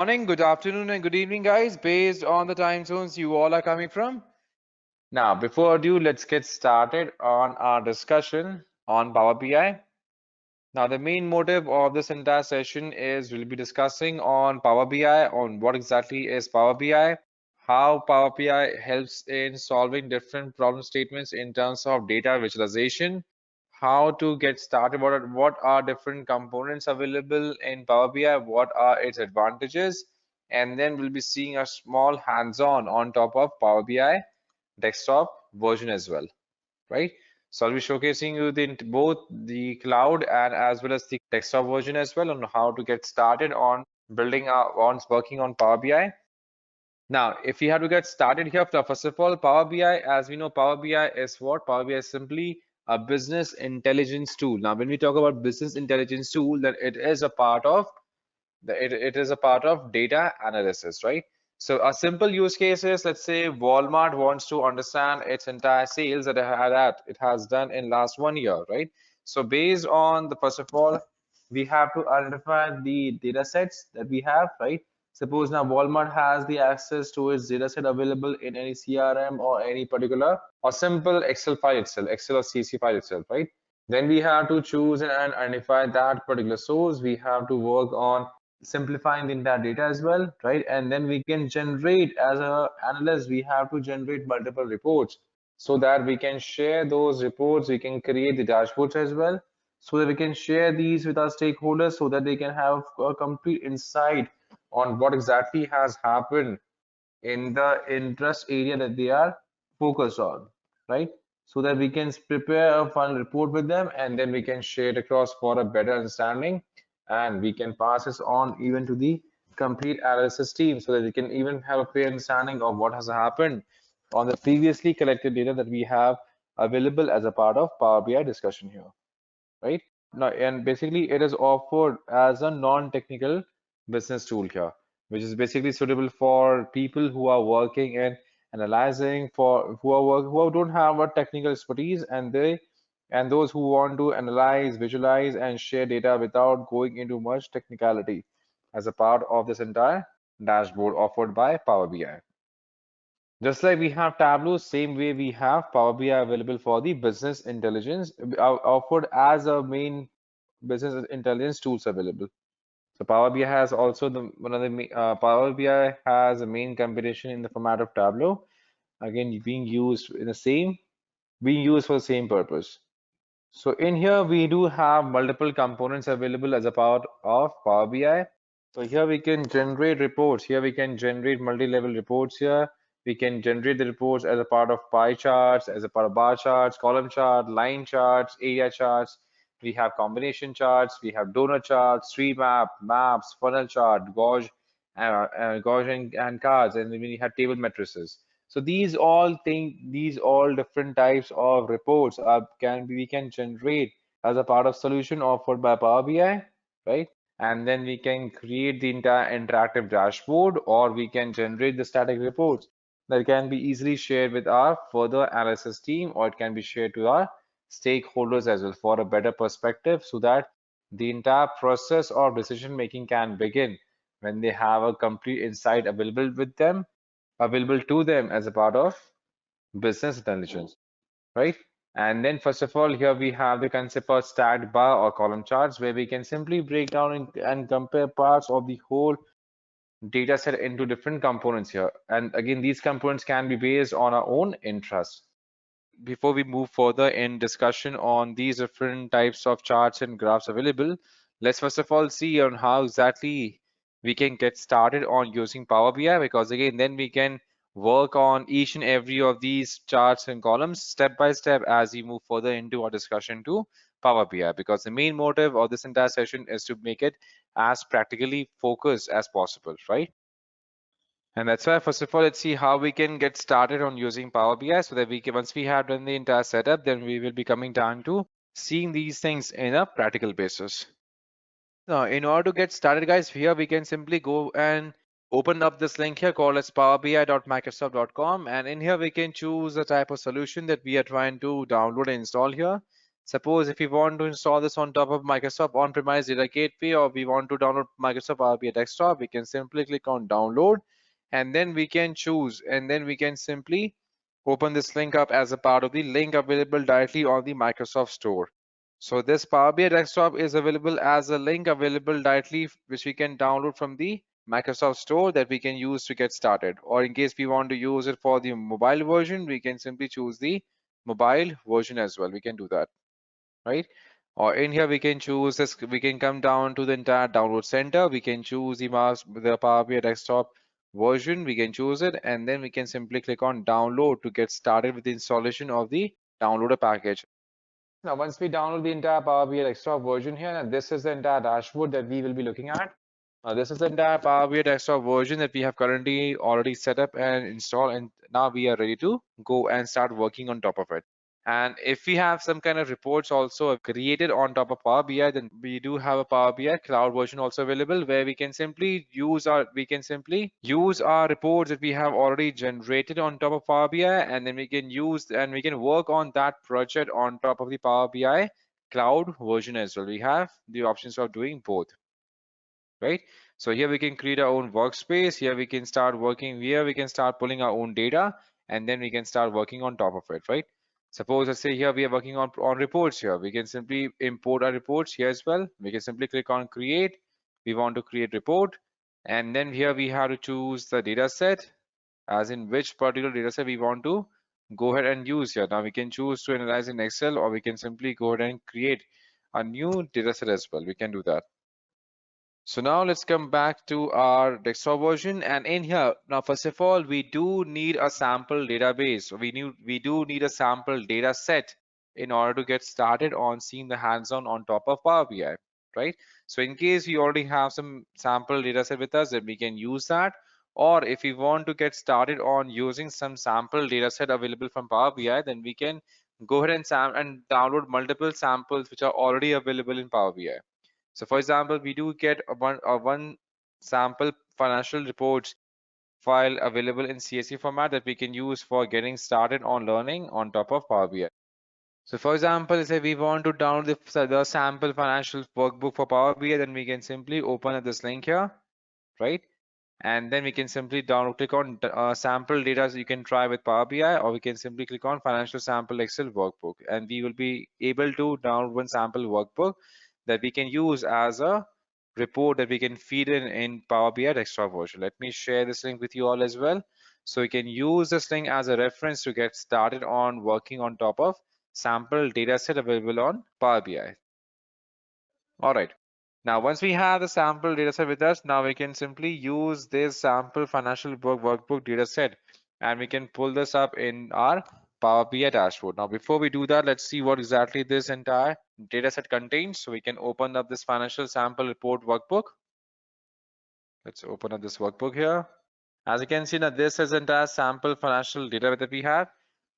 Morning, good afternoon, and good evening, guys, based on the time zones you all are coming from. Now, before ado, let's get started on our discussion on Power BI. Now, the main motive of this entire session is we'll be discussing on Power BI, on what exactly is Power BI, how Power BI helps in solving different problem statements in terms of data visualization, how to get started, what are different components available in Power BI, what are its advantages, and then we'll be seeing a small hands-on on top of Power BI desktop version as well, right? So I'll be showcasing you both the cloud and as well as the desktop version as well on how to get started on working on Power BI. Now, if you have to get started here, first of all, Power BI, as we know, Power BI is what? Power BI is simply a business intelligence tool. Now, when we talk about business intelligence tool, then it is a part of it is a part of data analysis, right? So a simple use case is, let's say Walmart wants to understand its entire sales that it has done in last 1 year, right? So based on the first of all, we have to identify the data sets that we have, right? Suppose now Walmart has the access to its data set available in any CRM or any particular or simple Excel file itself, Excel or CC file itself, right? Then we have to choose and identify that particular source. We have to work on simplifying the entire data as well, right? And then we can generate, as a analyst, we have to generate multiple reports so that we can share those reports. We can create the dashboards as well so that we can share these with our stakeholders so that they can have a complete insight on what exactly has happened in the interest area that they are focused on, right? So that we can prepare a final report with them and then we can share it across for a better understanding and we can pass this on even to the complete analysis team so that we can even have a clear understanding of what has happened on the previously collected data that we have available as a part of Power BI discussion here, right? Now, and basically it is offered as a non-technical business tool here, which is basically suitable for people who are working and analyzing for who don't have a technical expertise and those who want to analyze, visualize, and share data without going into much technicality as a part of this entire dashboard offered by Power BI. Just like we have Tableau, same way we have Power BI available for the business intelligence offered as a main business intelligence tools available. So Power BI has also Power BI has a main computation in the format of Tableau, again being used for the same purpose. So in here we do have multiple components available as a part of Power BI. So here we can generate reports. Here we can generate multi-level reports here. We can generate the reports as a part of pie charts, as a part of bar charts, column chart, line charts, area charts. We have combination charts. We have donor charts, tree map, maps, funnel chart, gauge and cards, and then we have table matrices. So these all different types of reports we can generate as a part of solution offered by Power BI, right? And then we can create the entire interactive dashboard or we can generate the static reports that can be easily shared with our further analysis team or it can be shared to our stakeholders as well for a better perspective so that the entire process of decision making can begin when they have a complete insight available to them as a part of business intelligence, right? And then first of all, here we have the concept of stacked bar or column charts where we can simply break down and compare parts of the whole data set into different components here. And again, these components can be based on our own interest. Before we move further in discussion on these different types of charts and graphs available, let's first of all see on how exactly we can get started on using Power BI because again, then we can work on each and every of these charts and columns step by step as we move further into our discussion to Power BI because the main motive of this entire session is to make it as practically focused as possible, right? And that's why, first of all, let's see how we can get started on using Power BI so that once we have done the entire setup, then we will be coming down to seeing these things in a practical basis. Now, in order to get started, guys, here we can simply go and open up this link here called as powerbi.microsoft.com. And in here, we can choose the type of solution that we are trying to download and install here. Suppose if we want to install this on top of Microsoft on-premise data gateway, or we want to download Microsoft Power BI desktop, we can simply click on download, and then we can choose, and then we can simply open this link up as a part of the link available directly on the Microsoft Store. So this Power BI desktop is available as a link available directly, which we can download from the Microsoft Store that we can use to get started. Or in case we want to use it for the mobile version, we can simply choose the mobile version as well. We can do that, right? Or in here we can choose this, we can come down to the entire download center, we can choose the Power BI desktop version, we can choose it, and then we can simply click on download to get started with the installation of the downloader package. Now once we download the entire Power BI desktop version here, and this is the entire dashboard that we will be looking at. This is the entire Power BI desktop version that we have currently already set up and installed, and now we are ready to go and start working on top of it. And if we have some kind of reports also created on top of Power BI, then we do have a Power BI cloud version also available, where we can simply use our reports that we have already generated on top of Power BI, and then we can use and we can work on that project on top of the Power BI cloud version as well. We have the options of doing both, right? So here we can create our own workspace. Here we can start working. Here we can start pulling our own data, and then we can start working on top of it, right? Suppose let's say here we are working on reports here. We can simply import our reports here as well. We can simply click on create. We want to create report, and then here we have to choose the data set, as in which particular data set we want to go ahead and use here. Now we can choose to analyze in Excel, or we can simply go ahead and create a new data set as well. We can do that. So now let's come back to our desktop version, and in here now first of all we do need a sample database. We do need a sample data set in order to get started on seeing the hands-on on top of Power BI, right? So in case we already have some sample data set with us, then we can use that. Or if we want to get started on using some sample data set available from Power BI, then we can go ahead and download multiple samples which are already available in Power BI. So for example, we do get one sample financial reports file available in CSV format that we can use for getting started on learning on top of Power BI. So for example, say we want to download the sample financial workbook for Power BI, then we can simply open up this link here, right? And then we can simply click on sample data, so you can try with Power BI, or we can simply click on financial sample Excel workbook, and we will be able to download one sample workbook that we can use as a report that we can feed in Power BI desktop version. Let me share this link with you all as well, so you can use this link as a reference to get started on working on top of sample data set available on Power BI. All right. Now, once we have the sample dataset with us, now we can simply use this sample financial workbook dataset, and we can pull this up in our Power BI dashboard. Now, before we do that, let's see what exactly this entire dataset contains. So we can open up this financial sample report workbook. Let's open up this workbook here. As you can see, now this is entire sample financial data that we have.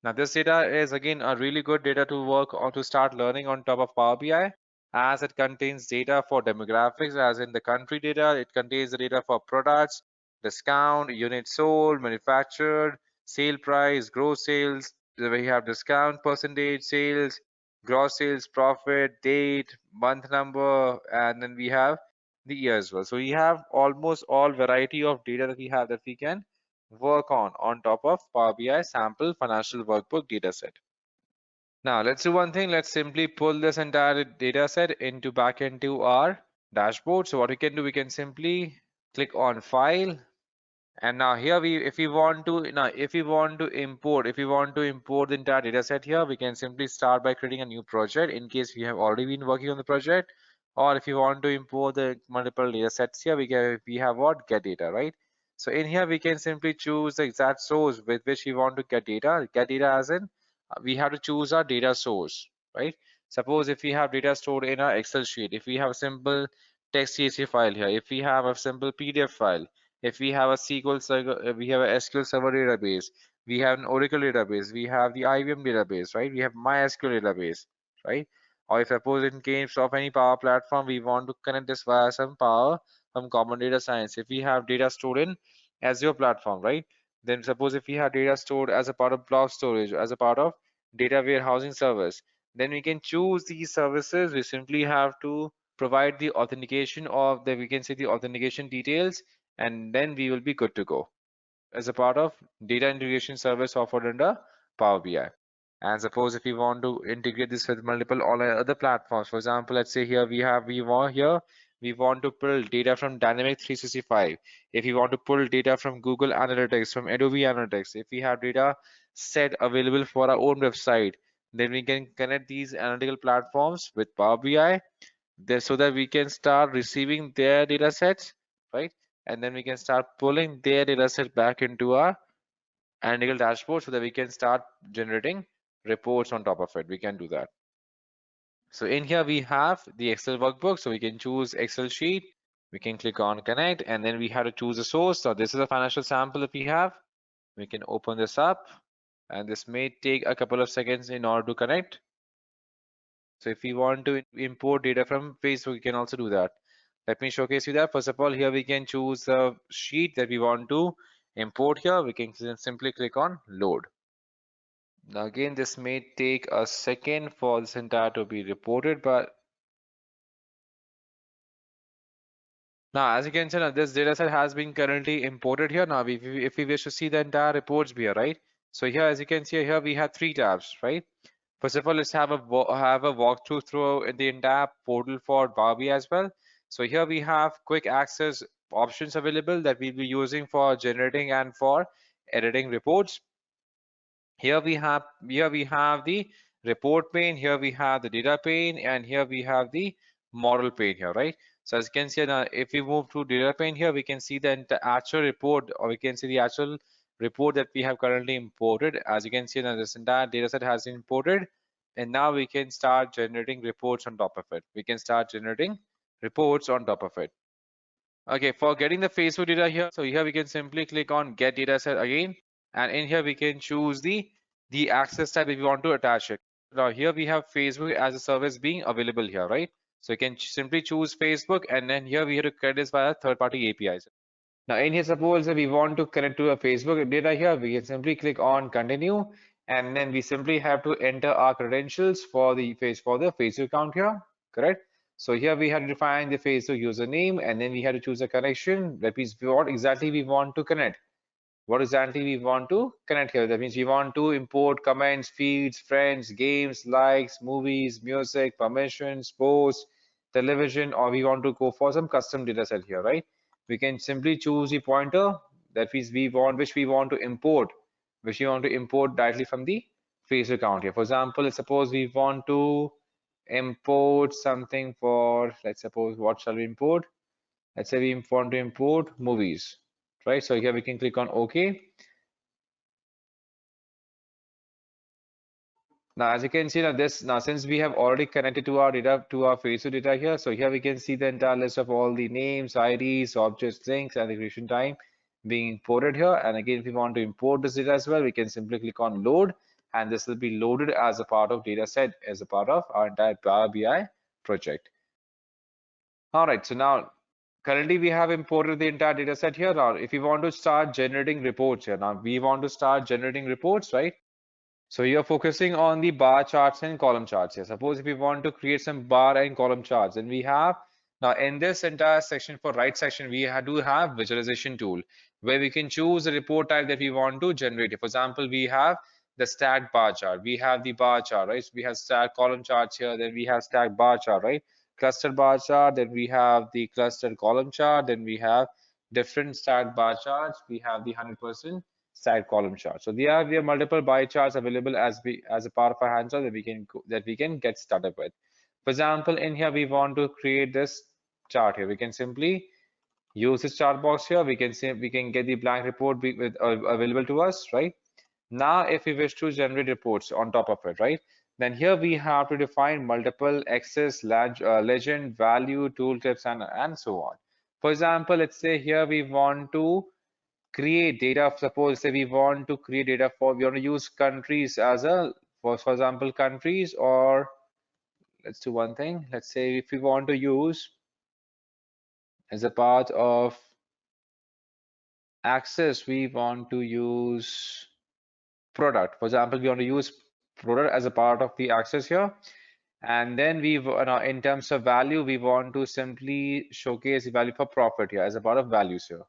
Now this data is again a really good data to work on to start learning on top of Power BI, as it contains data for demographics, as in the country data. It contains the data for products, discount, unit sold, manufactured, sale price, gross sales. We have discount percentage, sales, gross sales, profit, date, month number, and then we have the year as well. So we have almost all variety of data that we have that we can work on top of Power BI sample financial workbook dataset. Now let's do one thing. Let's simply pull this entire data set back into our dashboard. So what we can do, we can simply click on File, and now here if we want to import the entire data set here, we can simply start by creating a new project in case we have already been working on the project. Or if you want to import the multiple data sets here, we have what get data, right? So in here we can simply choose the exact source with which we want to get data, as in we have to choose our data source, right? Suppose if we have data stored in our Excel sheet, if we have a simple text CSV file here, if we have a simple PDF file, if we have a SQL server, we have a SQL Server database, we have an Oracle database, we have the IBM database, right? We have MySQL database, right? Or if suppose in case of any Power Platform, we want to connect this via some common data science. If we have data stored in Azure platform, right? Then suppose if we have data stored as a part of block storage, as a part of data warehousing service, Then we can choose these services. We simply have to provide the authentication of the, we can say the authentication details, and then we will be good to go as a part of data integration service offered under Power BI. And suppose if we want to integrate this with multiple all other platforms, for example, let's say here we want to pull data from Dynamic 365. If we want to pull data from Google Analytics, from Adobe Analytics, if we have data set available for our own website, then we can connect these analytical platforms with Power BI there so that we can start receiving their data sets, right? And then we can start pulling their data set back into our analytical dashboard so that we can start generating reports on top of it. We can do that. So in here we have the Excel workbook. So we can choose Excel sheet. We can click on connect, and then we have to choose a source. So this is a financial sample that we have. We can open this up, and this may take a couple of seconds in order to connect. So if we want to import data from Facebook, we can also do that. Let me showcase you that. First of all, here we can choose the sheet that we want to import here. We can simply click on load. Now again, this may take a second for this entire to be reported, but now as you can see, now this data set has been currently imported here. Now if we wish to see the entire reports here, right? So here, as you can see here, we have three tabs, right? First of all, let's have a walkthrough through the entire portal for Power BI as well. So here we have quick access options available that we'll be using for generating and for editing reports. Here we have the report pane, here we have the data pane, and here we have the model pane here, right? So as you can see now, if we move to data pane here, we can see the actual report, or we can see the actual report that we have currently imported. As you can see now, this entire data set has been imported, and now we can start generating reports on top of it. We can start generating reports on top of it. Okay, for getting the Facebook data here, so here we can simply click on get data set again, and in here we can choose the access type if you want to attach it. Now here we have Facebook as a service being available here, right? So you can simply choose Facebook, and then here we have to connect this via third-party APIs. Now in here, suppose if we want to connect to a Facebook data here, we can simply click on continue, and then we simply have to enter our credentials for the Facebook account here, correct? So here we have to define the Facebook username, and then we have to choose a connection. That means what exactly we want to connect. What exactly we want to connect here. That means we want to import comments, feeds, friends, games, likes, movies, music, permissions, posts, television, or we want to go for some custom data set here, right? We can simply choose the pointer that means which we want to import, which we want to import directly from the Facebook account here. For example, let's suppose we want to import something for, let's suppose, what shall we import? Let's say we want to import movies, right? So here we can click on OK. Now, as you can see now since we have already connected to our data to our Facebook data here, so here we can see the entire list of all the names, IDs, objects, links, and the creation time being imported here. And again, if we want to import this data as well, we can simply click on load, and this will be loaded as a part of data set as a part of our entire Power BI project. All right, so now currently we have imported the entire data set here. Now, if we want to start generating reports here, now we want to start generating reports, right? So you're focusing on the bar charts and column charts here. Suppose if we want to create some bar and column charts, and we have now in this entire section for right section, do have visualization tool where we can choose the report type that we want to generate. For example, we have the stacked bar chart. We have the bar chart, right? So we have stacked column charts here. Then we have stacked bar chart, right? Clustered bar chart. Then we have the clustered column chart. Then we have different stacked bar charts. We have the 100% stacked column chart. So we have multiple bar charts available as a part of our hands-on that we can get started with. For example, in here we want to create this chart here. We can simply use this chart box here. We can get the blank report available to us, right? Now, if we wish to generate reports on top of it, right? Then here we have to define multiple access, legend, value, tooltips, and so on. For example, let's say here we want to create data. Suppose say we want to create data we want to use countries as for example, countries, or let's do one thing. Let's say if we want to use as a part of access, we want to use product. For example, we want to use product as a part of the access here. And then in terms of value, we want to simply showcase the value for profit here as a part of values here.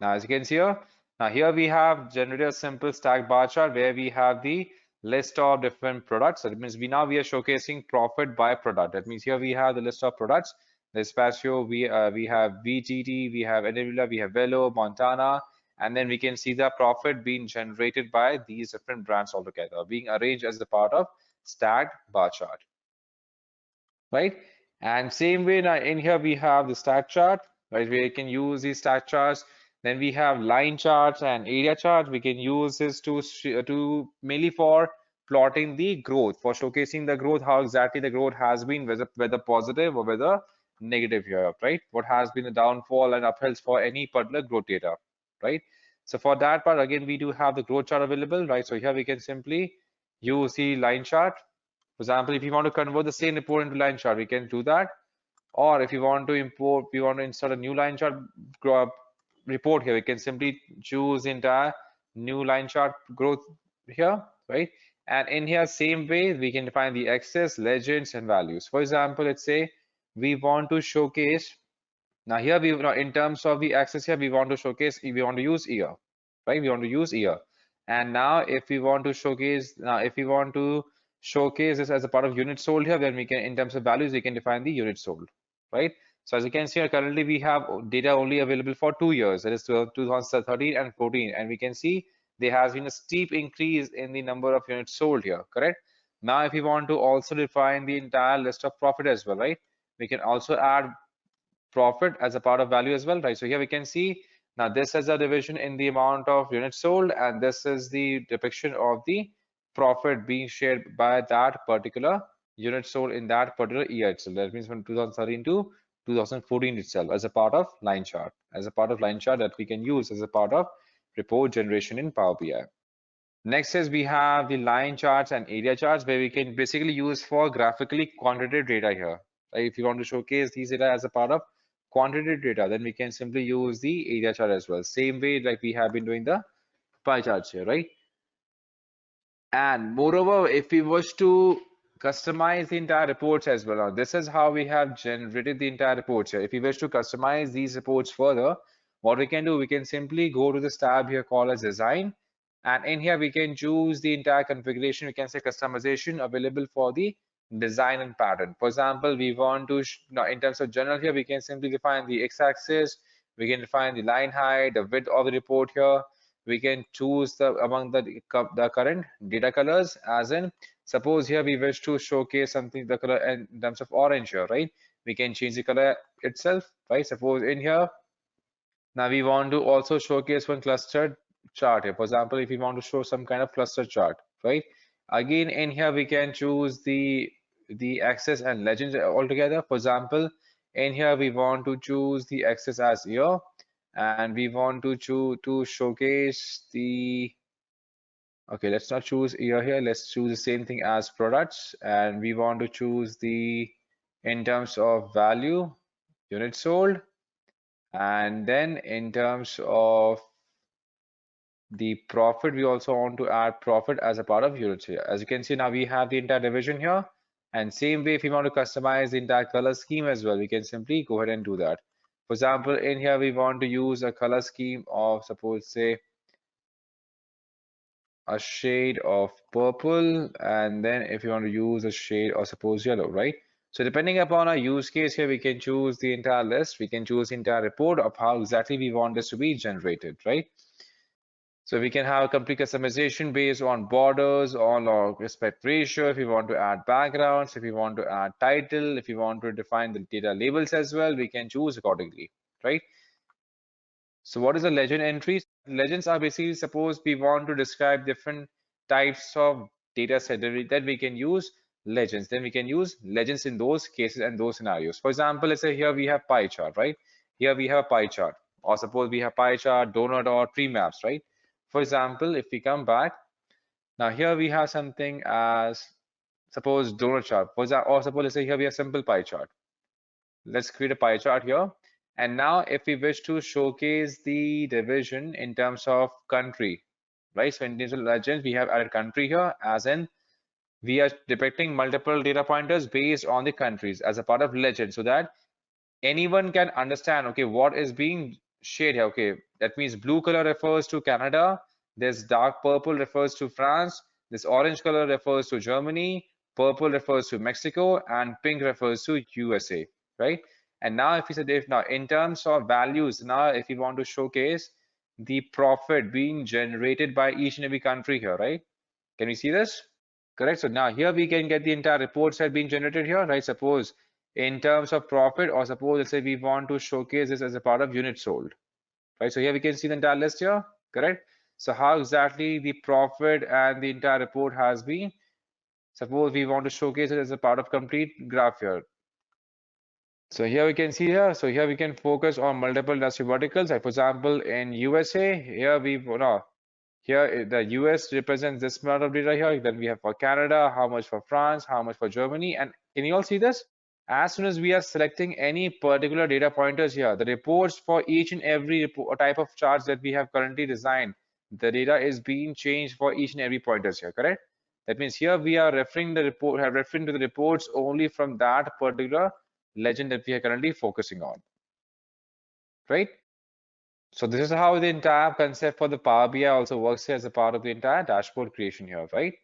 Now, as you can see here, now here we have generated a simple stack bar chart where we have the list of different products. So that means we are showcasing profit by product. That means here we have the list of products. The Espacio, we have VGT, we have Edureka, we have Velo, Montana, and then we can see the profit being generated by these different brands altogether, being arranged as a part of stacked bar chart, right? And same way now in here we have the stack chart, right? We can use these stack charts. Then we have line charts and area charts. We can use this to mainly for plotting the growth, for showcasing the growth, how exactly the growth has been, whether positive or whether negative here, right? What has been the downfall and uphills for any particular growth data, right? So for that part, again, we do have the growth chart available, right? So here we can simply use the line chart. For example, if you want to convert the same report into line chart, we can do that. Or if you want to import, we want to insert a new line chart report here, we can simply choose the entire new line chart growth here, right? And in here, same way, we can define the axis, legends, and values. For example, let's say we want to showcase, now here in terms of the axis here, we want to showcase, we want to use year, right? We want to use year. And now if we want to showcase, this as a part of unit sold here, then we can, in terms of values, we can define the unit sold, right? So as you can see here, currently we have data only available for 2 years, that is 2013 and 14, and we can see there has been a steep increase in the number of units sold here, correct? Now, if we want to also define the entire list of profit as well, right? We can also add profit as a part of value as well, right? So here we can see now this is a division in the amount of units sold, and this is the depiction of the profit being shared by that particular unit sold in that particular year itself. That means from 2013 to 2014 itself as a part of line chart, that we can use as a part of report generation in Power BI. Next is we have the line charts and area charts where we can basically use for graphically quantitative data here. Right? If you want to showcase these data as a part of quantitative data, then we can simply use the area chart as well. Same way like we have been doing the pie charts here, right? And moreover, if we wish to customize the entire reports as well, now this is how we have generated the entire reports here. If we wish to customize these reports further, what we can do, we can simply go to this tab here called as design. And in here, we can choose the entire configuration. We can say customization available for the design and pattern. For example, we want to, now in terms of general here, we can simply define the x-axis. We can define the line height, the width of the report here. We can choose among the current data colors, as in, suppose here we wish to showcase something, the color in terms of orange here, right? We can change the color itself, right? Suppose in here, now we want to also showcase one clustered chart here. For example, if we want to show some kind of cluster chart, right? Again, in here we can choose the axis and legends altogether. For example, in here we want to choose the axis as year, and we want to choose to showcase the, okay, let's not choose year here. Let's choose the same thing as products, and we want to choose the, in terms of value, units sold, and then in terms of the profit, we also want to add profit as a part of units here. As you can see, now we have the entire division here. And same way, if we want to customize the entire color scheme as well, we can simply go ahead and do that. For example, in here, we want to use a color scheme of, suppose, say, a shade of purple. And then if you want to use a shade or suppose yellow, right? So depending upon our use case here, we can choose the entire list. We can choose the entire report of how exactly we want this to be generated, right? So we can have a complete customization based on borders, on log aspect ratio, if you want to add backgrounds, if you want to add title, if you want to define the data labels as well, we can choose accordingly, right? So what is a legend entries? Legends are basically, suppose we want to describe different types of data set that we can use legends. Then we can use legends in those cases and those scenarios. For example, let's say here we have pie chart, right? Here we have a pie chart, or suppose we have pie chart, donut, or tree maps, right? For example, if we come back, now here we have something as, suppose donut chart. For example, or suppose let's say here we have simple pie chart. Let's create a pie chart here. And now if we wish to showcase the division in terms of country, right? So in terms of legends, we have added country here, as in we are depicting multiple data pointers based on the countries as a part of legend, so that anyone can understand, okay, what is being shared here. Okay, that means blue color refers to Canada, this dark purple refers to France, this orange color refers to Germany, purple refers to Mexico, and pink refers to USA, right? And now if you said, if now in terms of values, now if you want to showcase the profit being generated by each and every country here, right? Can we see this? Correct. So now here we can get the entire reports that being generated here, right? Suppose in terms of profit, or suppose let's say we want to showcase this as a part of units sold, right? So here we can see the entire list here, correct? So how exactly the profit and the entire report has been. Suppose we want to showcase it as a part of complete graph here. So here we can see here. So here we can focus on multiple industry verticals. Like for example, in USA, here we no, here the US represents this amount of data here. Then we have for Canada, how much for France, how much for Germany. And can you all see this? As soon as we are selecting any particular data pointers here, the reports for each and every type of charts that we have currently designed, the data is being changed for each and every pointers here, correct? That means here we are referring referring to the reports only from that particular legend that we are currently focusing on, right? So this is how the entire concept for the Power BI also works here as a part of the entire dashboard creation here, right?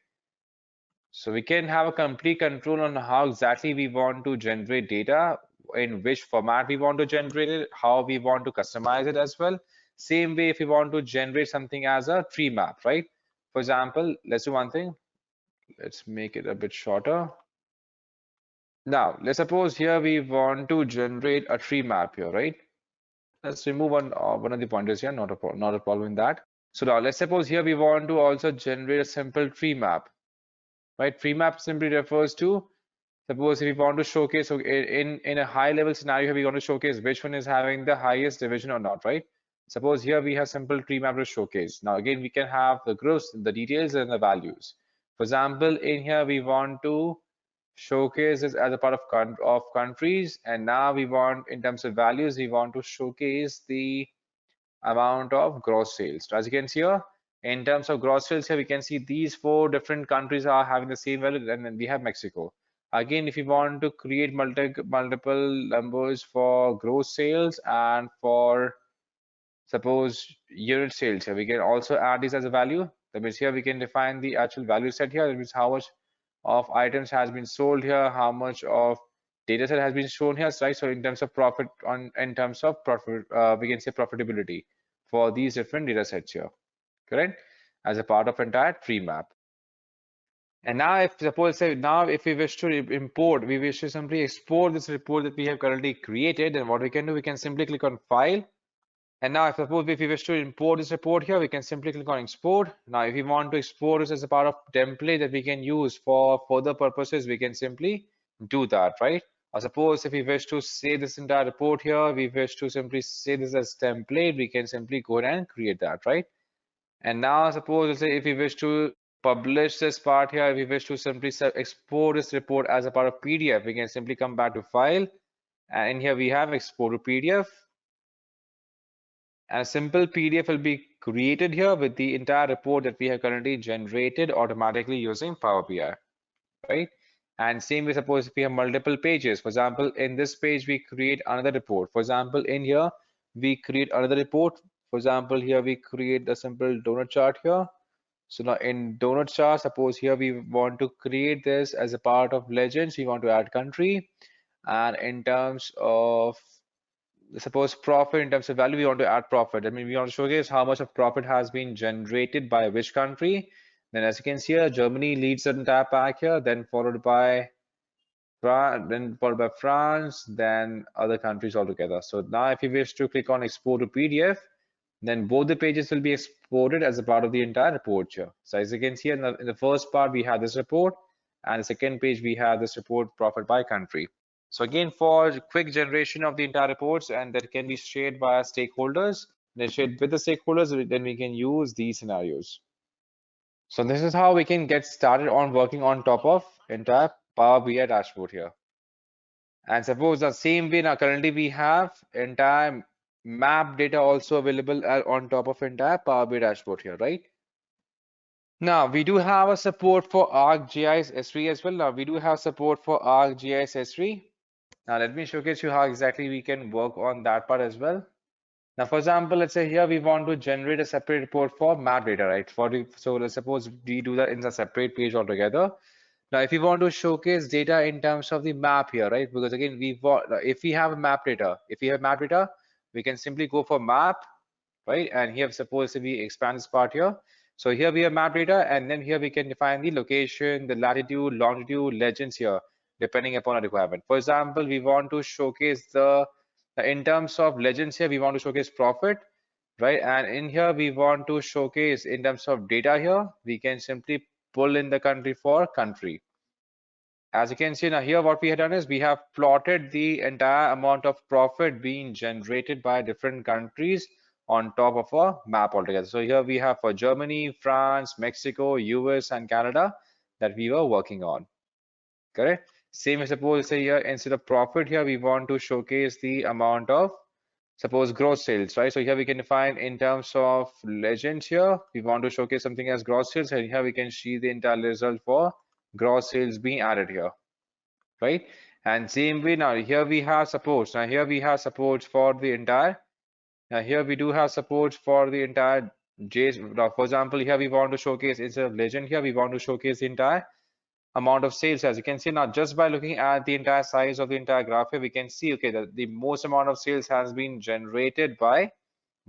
So we can have a complete control on how exactly we want to generate data, in which format we want to generate it, how we want to customize it as well. Same way if we want to generate something as a tree map, right? For example, let's do one thing. Let's make it a bit shorter. Now, let's suppose here we want to generate a tree map here, right? Let's remove one of the pointers here, not a problem in that. So now let's suppose here we want to also generate a simple tree map, right? Tree map simply refers to, suppose if we want to showcase, so in a high level scenario here, we want to showcase which one is having the highest division or not, right? Suppose here we have simple tree map to showcase. Now again, we can have the groups, the details, and the values. For example, in here we want to showcase this as a part of countries, and now we want, in terms of values, we want to showcase the amount of gross sales. So as you can see here, in terms of gross sales here, we can see these four different countries are having the same value, and then we have Mexico. Again, if you want to create multiple numbers for gross sales and for, suppose, unit sales here, we can also add this as a value. That means here we can define the actual value set here. That means how much of items has been sold here, how much of data set has been shown here, right? So in terms of profit, in terms of profit, we can say profitability for these different data sets here, correct? As a part of entire tree map. And now if suppose say now if we wish to import, we wish to simply export this report that we have currently created, then what we can do, we can simply click on file. And now, suppose if we wish to import this report here, we can simply click on export. Now, if we want to export this as a part of template that we can use for further purposes, we can simply do that, right? Or suppose if we wish to save this entire report here, we wish to simply save this as template, we can simply go ahead and create that, right? And now, suppose let's say if we wish to publish this part here, we wish to simply export this report as a part of PDF, we can simply come back to file, and in here we have export to PDF. And a simple PDF will be created here with the entire report that we have currently generated automatically using Power BI, right? And same way, suppose if we have multiple pages, for example, in this page, we create another report. For example, in here, we create another report. For example, here we create a simple donut chart here. So now in donut chart, suppose here we want to create this as a part of legends. We want to add country. And in terms of, suppose, profit, in terms of value, we want to add profit. I mean, we want to showcase how much of profit has been generated by which country. Then as you can see here, Germany leads the entire pack here, then followed by France, then other countries altogether. So now if you wish to click on export to PDF, then both the pages will be exported as a part of the entire report here. So as you can see in the first part, we have this report, and the second page, we have this report profit by country. So again, for quick generation of the entire reports, and that can be shared by our stakeholders, then shared with the stakeholders, then we can use these scenarios. So this is how we can get started on working on top of entire Power BI dashboard here. And suppose the same way now currently we have entire map data also available on top of entire Power BI dashboard here, right? Now we do have a support for ArcGIS S3 as well. Now we do have support for ArcGIS S3. Now let me showcase you how exactly we can work on that part as well. Now, for example, let's say here we want to generate a separate report for map data, right? So let's suppose we do that in a separate page altogether. Now, if you want to showcase data in terms of the map here, right? Because again, if we have map data, we can simply go for map, right? And here, suppose we expand this part here. So here we have map data, and then here we can define the location, the latitude, longitude, legends here, depending upon our requirement. For example, we want to showcase in terms of legends here, we want to showcase profit, right? And in here, we want to showcase in terms of data here, we can simply pull in the country for country. As you can see now here, what we have done is we have plotted the entire amount of profit being generated by different countries on top of a map altogether. So here we have for Germany, France, Mexico, US, and Canada that we were working on. Correct? Same as suppose say here instead of profit here, we want to showcase the amount of suppose gross sales, right? So here we can define in terms of legends here, we want to showcase something as gross sales, and here we can see the entire result for gross sales being added here, right? And same way now here we have supports. Now here we have supports for the entire. Now here we do have supports for the entire JS. Now, for example, here we want to showcase instead of legend here, we want to showcase the entire amount of sales. As you can see now, just by looking at the entire size of the entire graph here, we can see okay that the most amount of sales has been generated by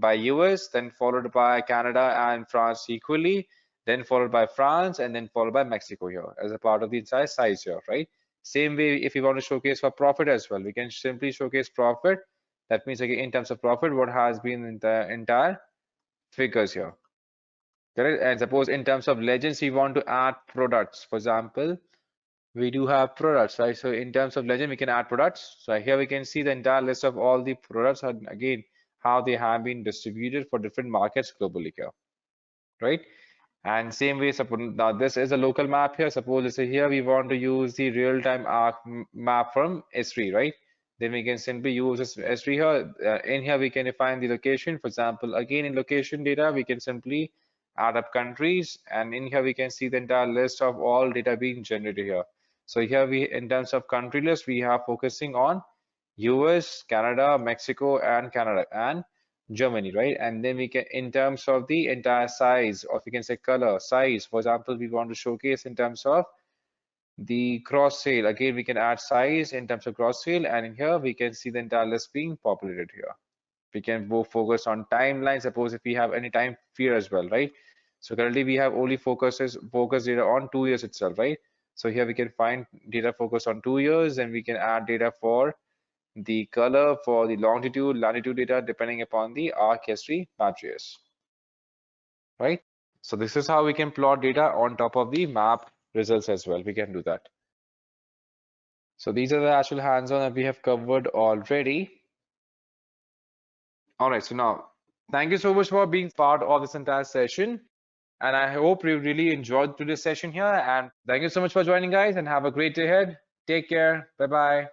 US, then followed by Canada and France equally, then followed by France, and then followed by Mexico here as a part of the entire size here, right? Same way, if you want to showcase for profit as well, we can simply showcase profit. That means again, in terms of profit, what has been in the entire figures here. Correct? And suppose in terms of legends, we want to add products. For example, we do have products, right? So in terms of legend, we can add products. So here we can see the entire list of all the products and again, how they have been distributed for different markets globally here, right? And same way, suppose now this is a local map here. Suppose let's say here we want to use the real-time arc map from S3, right? Then we can simply use this S3 here. In here we can define the location. For example, again in location data, we can simply add up countries, and in here we can see the entire list of all data being generated here. So here in terms of country list, we are focusing on US, Canada, Mexico, and Canada and Germany, right? And then we can, in terms of the entire size, or if you can say color, size, for example, we want to showcase in terms of the cross sale. Again, we can add size in terms of cross sale, and in here we can see the entire list being populated here. We can both focus on timeline, suppose if we have any time fear as well, right? So currently we have only focus data on 2 years itself, right? So here we can find data focused on 2 years, and we can add data for the color, for the longitude, latitude data, depending upon the arc history matches, right? So this is how we can plot data on top of the map results as well. We can do that. So these are the actual hands-on that we have covered already. All right, so now thank you so much for being part of this entire session. And I hope you really enjoyed today's session here. And thank you so much for joining, guys, and have a great day ahead. Take care. Bye-bye.